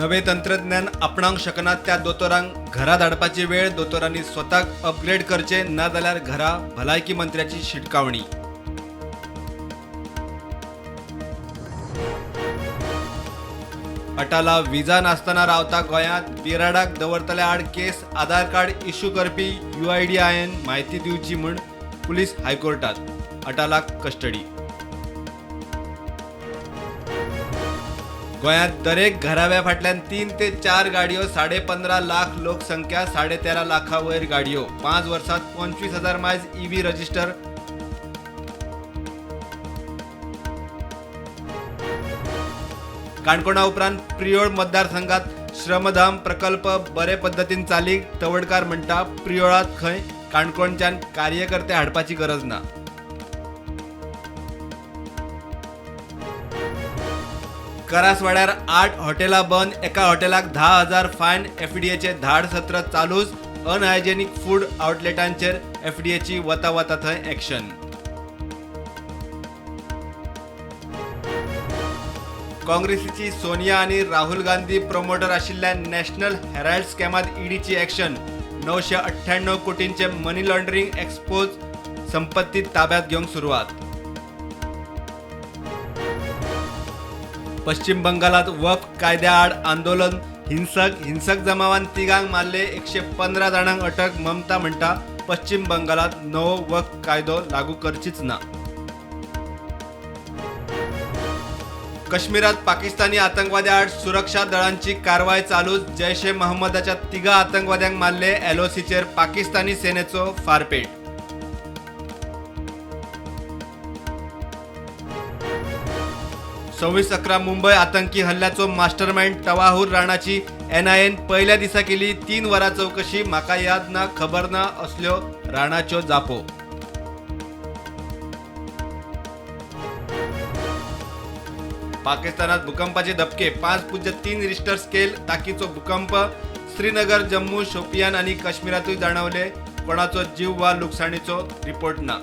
नवे तंत्रज्ञान आपणावंक शकना त्या दोतोरांक घरा धाडपाची वेळ दोतोरांनी स्वताक अपग्रेड करचे ना जाल्यार घरा भलायकी मंत्र्याची शिटकावणी। अटाला विजा नासतना रावता गोंयांत बिराडाक दवरतल्या आड केस आधार कार्ड इश्यू करपी UIDAयन म्हायती दिवची म्हूण पुलीस हायकोर्टात अटालाक कस्टडी। गोंयांत दरेक घराव्या फाटल्यान 3 ते 4 गाडयो 15.5 लाख लोकसंख्या 13.5 लाखा वयर गाडयो 5 वर्सात 25,000 मायज EV रजिस्टर। काणकोणा उपरांत प्रियोळ मतदारसंघात श्रमधाम प्रकल्प बरे पद्धतीन चालीक तवडकार म्हणटा प्रियोळात खंय काणकोणच्यान कार्यकर्ते हाडपाची गरज ना। करासवाड्यार 8 हॉटेलां बंद, एका हॉटेलाक 10,000 फायन, FDAचे धाड सत्र चालूच, अनहायजेनिक फूड आउटलेटांचेर FDAची वता वता थंय एक्शन। काँग्रेसीची सोनिया आणि राहुल गांधी प्रमोटर आशिल्ल्या नॅशनल हेराल्ड स्कॅमात ईडीची एक्शन। 998 कोटींचे मनी लॉन्ड्रिंग एक्सपोज, संपत्ती ताब्यात घेवंक सुरवात। पश्चिम बंगालात वक्फ कायद्या आड आंदोलन, हिंसक जमावान तिगांक मारले, 115 जाणांक अटक। ममता म्हणटा पश्चिम बंगालात नवो वक्फ कायदो लागू करचीच ना। काश्मीरात पाकिस्तानी आतंकवाद्या आड सुरक्षा दळांची कारवाय चालूच, जैश ए मोहम्मदाच्या 3 आतंकवाद्यांक मारले, LOCचेर पाकिस्तानी सेनेचो फारपेट। 26/11 मुंबई आतंकी हल्ल्याचो मास्टरमाइंड तवाहूर राणाची NIAन पहिल्या दिसा केली 3 वरां चौकशी, म्हाका याद ना, खबर ना असल्यो राणाच्यो जापो। पाकिस्तानात भूकंपाचे धपके, 5.3 रिश्टर स्केल ताकीचो भूकंप। श्रीनगर, जम्मू, शोपियान आणि काश्मीरातूय जाणवले, कोणाचो जीव वा लुकसाणीचो रिपोर्ट ना।